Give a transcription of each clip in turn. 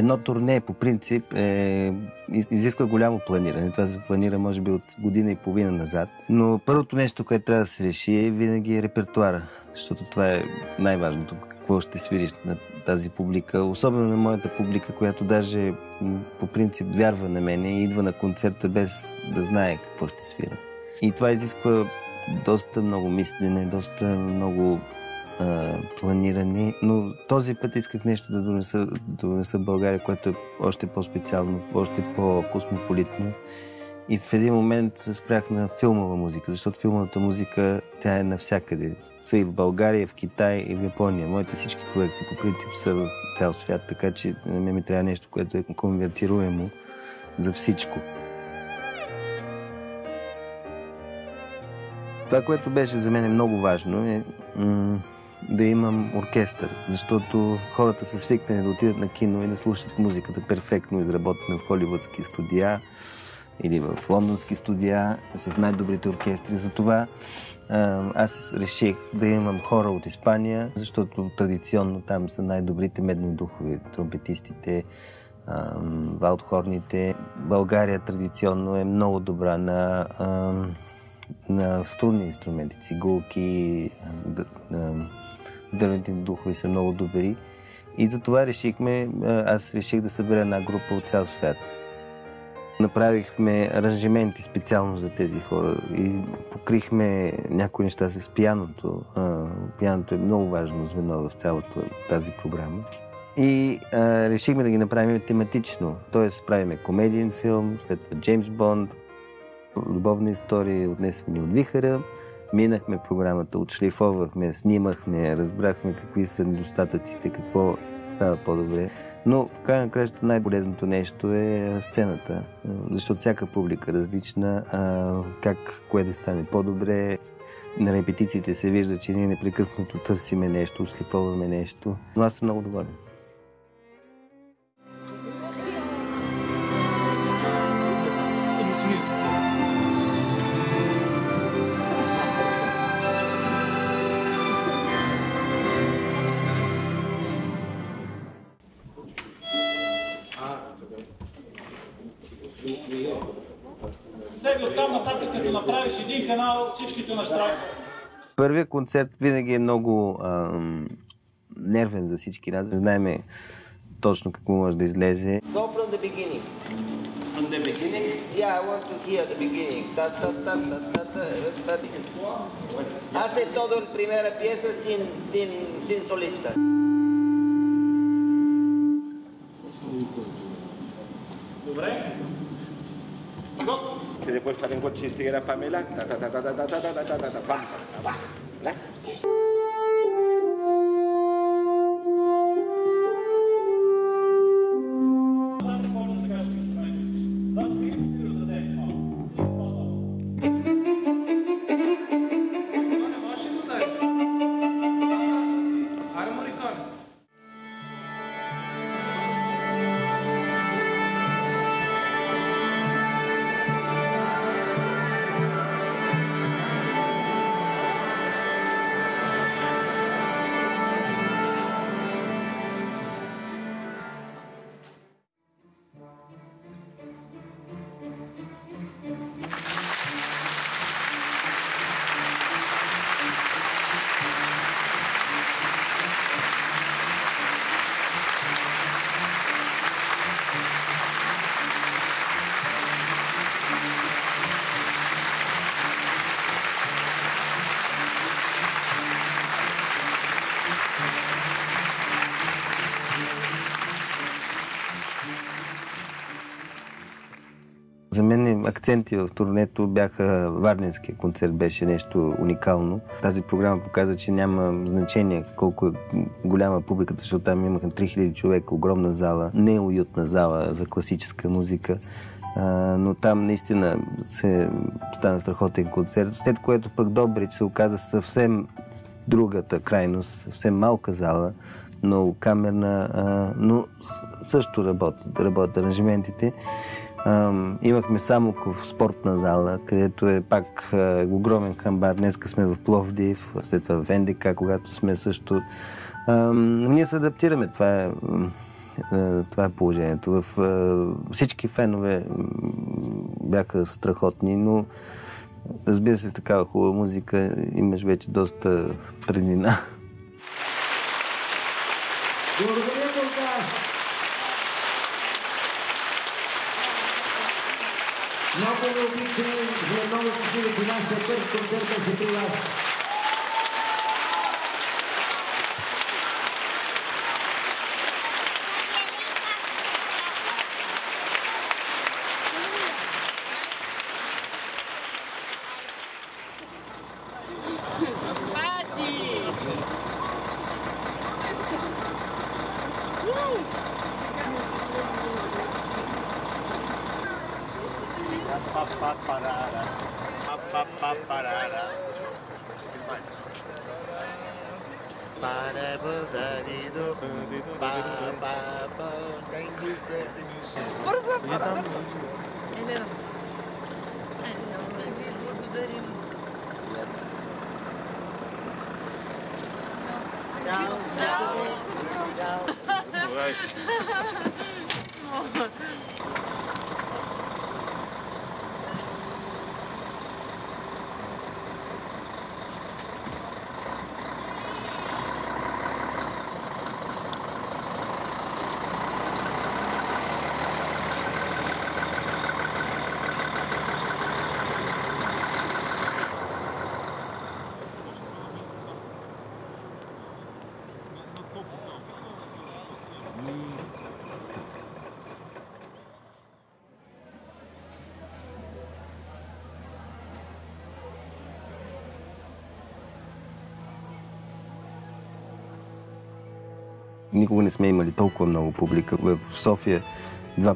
Едно турне по принцип изисква голямо планиране. Това се планира може би от година и половина назад. Но първото нещо, което трябва да се реши винаги е репертуара, защото това е най-важното. Какво ще свириш на тази публика, особено на моята публика, която даже по принцип вярва на мене и идва на концерта без да знае какво ще свира. И това изисква доста много мислене, доста много планиране, но този път исках нещо да донеса в България, което е още по-специално, още по-космополитно. И в един момент се спрях на филмова музика, защото филмовата музика, тя е навсякъде. Са и в България, и в Китай, и в Япония. Моите всички проекти по принцип са в цял свят, така че на мен ми трябва нещо, което е конвертируемо за всичко. Това, което беше за мен много важно е да имам оркестър, защото хората са свикнали да отидат на кино и да слушат музиката перфектно изработена в холивудски студия или в лондонски студия с най-добрите оркестри. Затова аз реших да имам хора от Испания, защото традиционно там са най-добрите медни духови, тромпетистите, валдхорните. България традиционно е много добра на струнни инструменти, цигулки, дървените духови са много добри. И затова аз реших да събера една група от цял свят. Направихме аранжименти специално за тези хора и покрихме някои неща с пианото. Пианото е много важно звено в цялата тази програма. И решихме да ги направим тематично, т.е. правиме комедиен филм, след това Джеймс Бонд, любовна история, отнесени от вихъра. Минахме програмата, отшлифовахме, снимахме, разбрахме какви са недостатъците, какво става по-добре. Но в край на кращата най-полезното нещо е сцената, защото всяка публика е различна, кое да стане по-добре. На репетициите се вижда, че ние непрекъснато търсиме нещо, отшлифоваме нещо, но аз съм много доволен. Себе оттам нататък, като направиш един канал, всичките нащракват. Първият концерт винаги е много нервен за всички нас. Не знаем точно какво може да излезе. Go from the beginning. From the beginning? Yeah, I want to hear the beginning. Hace todo el primera pieza sin solista. Добре? E después fare un concisti che era Pamela. За мен акценти в турнето бяха Варненския концерт, беше нещо уникално. Тази програма показа, че няма значение колко е голяма публиката, защото там имаха 3000 човека, огромна зала, неуютна зала за класическа музика. Но там наистина стана страхотен концерт, след което пък Добрич се оказа съвсем другата крайност, съвсем малка зала, много камерна, но също работят аранжиментите. Имахме Самоков спортна зала, където е пак огромен хамбар. Днеска сме в Пловдив, след това в НДК, когато сме също. Ние се адаптираме. Това е Това е положението. Всички фенове бяха страхотни, но разбира се, с такава хубава музика имаш вече доста преднина. Благодаря, Вълка! Много ме обича, за много стихи, че нашия първи концерт беше при вас. Бързо! Елена с вас. Елена, ви благодарим. Чао! Чао! Никога не сме имали толкова много публика. В София два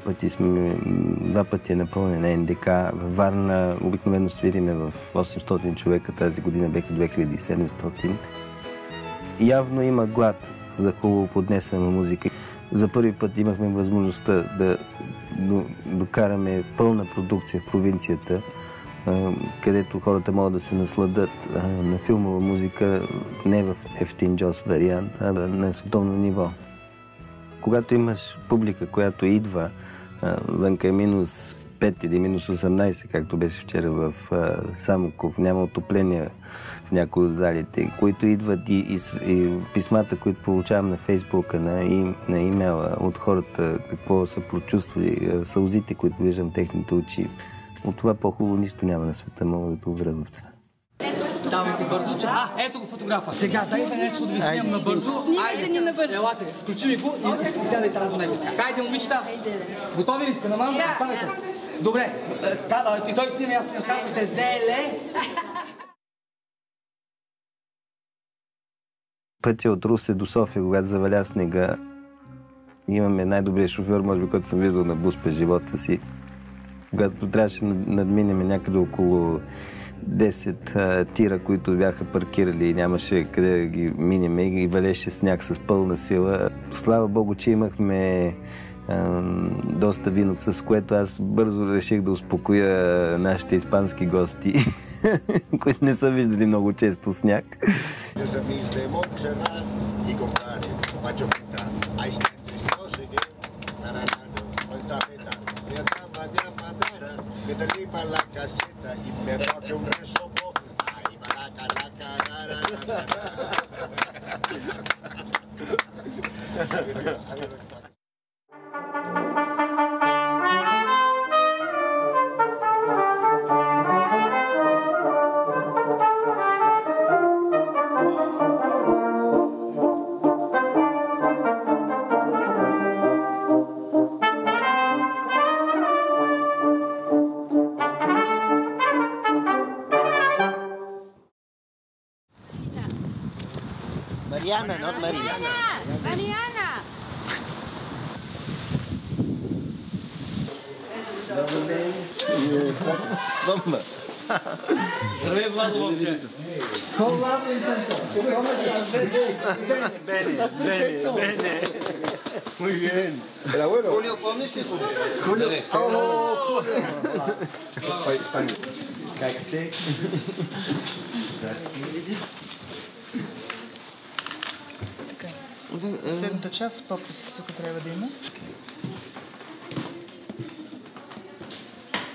пъти е напълнен НДК. В Варна обикновено свириме в 800 човека. Тази година бяха 2700. Явно има глад за хубаво поднесена музика. За първи път имахме възможността да докараме пълна продукция в провинцията, където хората могат да се насладат на филмова музика не в ефтин джоз вариант, а на световно ниво. Когато имаш публика, която идва, вънка е минус 5 или минус 18, както беше вчера в Самоков, няма отопление в някои от залите, които идват и писмата, които получавам на Фейсбука, на имейла от хората, какво са прочувствали, сълзите, които виждам техните очи. От това по-хубаво нищо няма на света, мога да те уверя в това. Давайте бързо, че... ето го фотографа. Сега дайте нещо да ви снимам набързо. Снимайте ни набързо. Елате, включи ми го и сядайте на него. Хайде, момичета. Готови ли сте? Намално да станете. Добре. И той снима, аз снимам. Казвате Зеле. Пътя от Русе до София, когато заваля снега, имаме най-добрият шофьор, може би, който съм виждал на бус през живота си. Когато трябваше да надминем някъде около 10 тира, които бяха паркирали и нямаше къде да ги минем и валеше сняг с пълна сила. Слава Богу, че имахме доста вино, с което аз бързо реших да успокоя нашите испански гости, които не са виждали много често сняг. Meterle para la caseta y me toque un resopo. Ay, malaca, Mariana, not Maria. Mariana! Bomba! Здравей, Владо, момче! Bene. Muy bien. El abuelo. Julio, ¿pones eso? Julio. Седмата част, подпис тук трябва да има.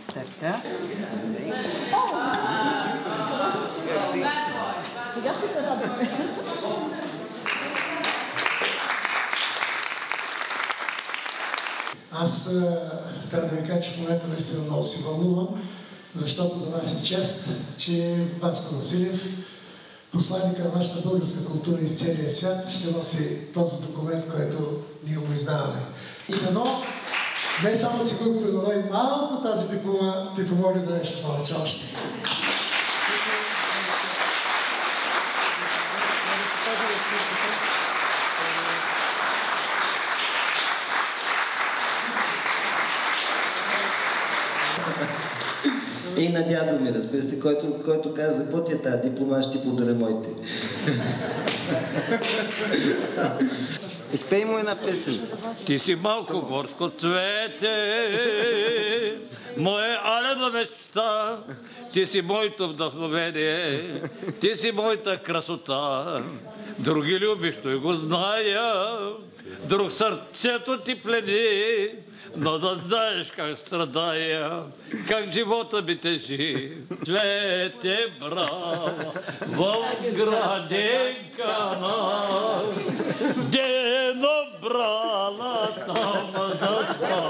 Така. Сега ще се радваме. Аз трябва да ви кажа, че в момента наистина много се вълнувам, защото за нас е чест, че Васко Василев, посланника на нашата българска култура из целия свят, ще носи този документ, който ние му издаваме. И дано, не само цигулката, но и малко тази диплома ти помогне за нещо повече още. И на дядо ми, разбира се, който каза, за какво ти е тази диплома, ще ти подаря моите. Изпей му една песен. Ти си малко горско цвете, моя алена мечта, ти си моето вдъхновение, ти си моята красота. Други любиш, той го зная, друг сърцето ти плени, но да знаеш как страдая, как живота ми тежи. Цвете брава в градинка на дено брала там заспа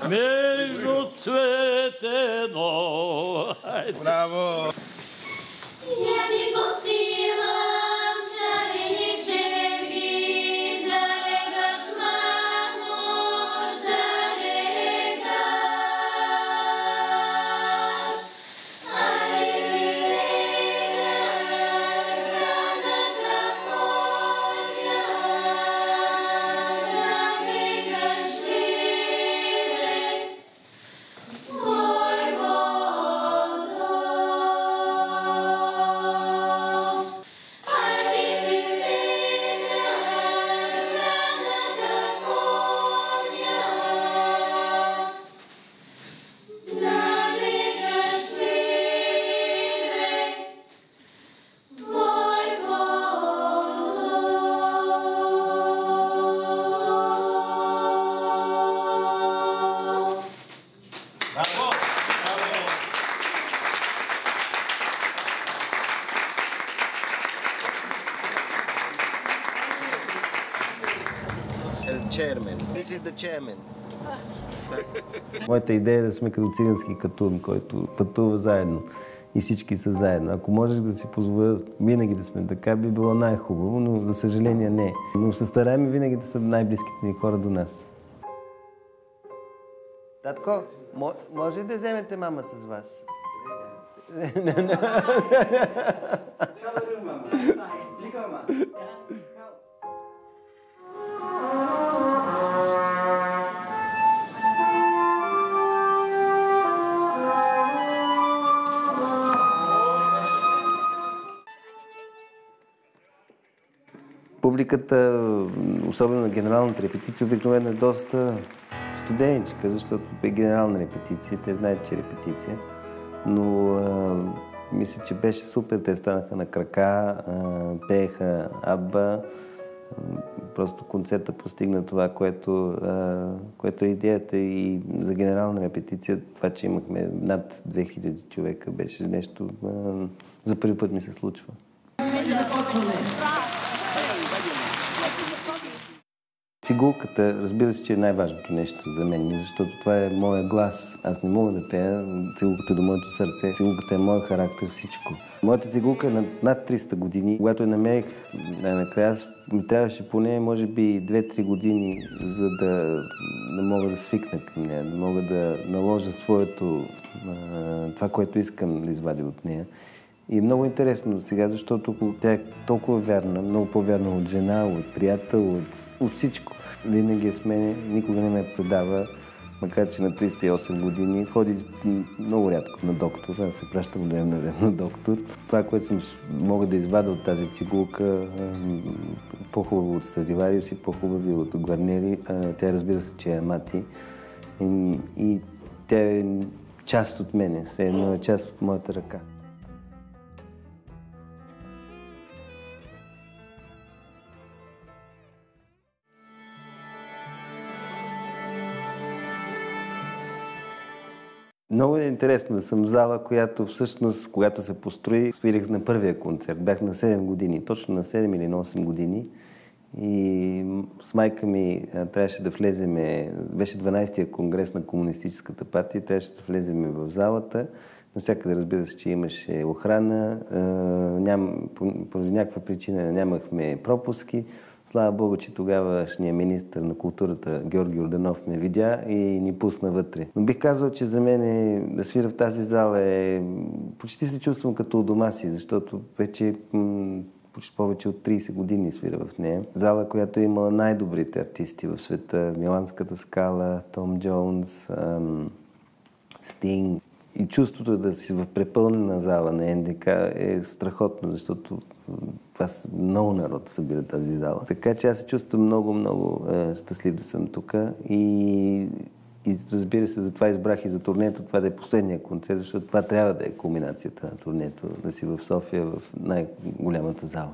между цветено. Браво! Я ти пустила шарени черги, да легаш мануш, да легаш. Али си стегаш раната коня, да легаш ли твой вода. Али си стегаш раната коня, да легаш ли твой вода. Chairman. This is the chairman. Моята идея е да сме като цигански катун, който пътува заедно и всички са заедно. Ако можех да си позволя винаги да сме така, би било най-хубаво, но за съжаление не. Но се стараем винаги да са най-близките ни хора до нас. Татко, може ли да вземете мама с вас? Публиката, особено на генералната репетиция, обикновено е доста студеничка, защото е генерална репетиция, те знаят, че е репетиция. Но мисля, че беше супер, те станаха на крака, пееха Абба. Просто концерта постигна това, което е идеята и за генерална репетиция. Това, че имахме над 2000 човека, беше нещо, за първи път ми се случва. Цигулката, разбира се, че е най-важното нещо за мен, защото това е моя глас. Аз не мога да пея цигулката до моето сърце. Цигулката е моя характер, всичко. Моята цигулка е над 300 години. Когато я намерих, накрая ми трябваше поне, може би, 2-3 години, за да мога да свикна към нея, да мога да наложа своето, това, което искам да извадя от нея. И е много интересно сега, защото тя е толкова вярна, много по-вярна от жена, от приятел, от всичко. Винаги е с мен, никога не ме предава, макар че на 308 години ходи много рядко на доктор, аз се пращам от време на време на доктор. Това, което мога да извада от тази цигулка, по-хубаво от Страдивариус и по-хубави от Гварнери. Тя, разбира се, че е Амати и тя е част от мене, все едно е част от моята ръка. Много е интересно да съм в зала, която всъщност, когато се построи, свирих на първия концерт. Бях на 7 години, точно на 7 или на 8 години. И с майка ми трябваше да влеземе, беше 12-тия конгрес на Комунистическата партия, трябваше да влеземе в залата. Навсякъде, разбира се, че имаше охрана, поради някаква причина нямахме пропуски. Слава Богу, че тогавашният министър на културата Георги Йорданов ме видя и ни пусна вътре. Но бих казал, че за мен да свира в тази зала почти се чувствам като у дома си, защото вече почти повече от 30 години свира в нея. Зала, която има най-добрите артисти в света. Миланската скала, Том Джонс, Стинг. И чувството да си в препълнена зала на НДК е страхотно, защото това много народ събира тази зала. Така че аз се чувствам много щастлив да съм тук и разбира се, затова избрах и за турнето, това да е последния концерт, защото това трябва да е кулминацията на турнето, да си в София, в най-голямата зала.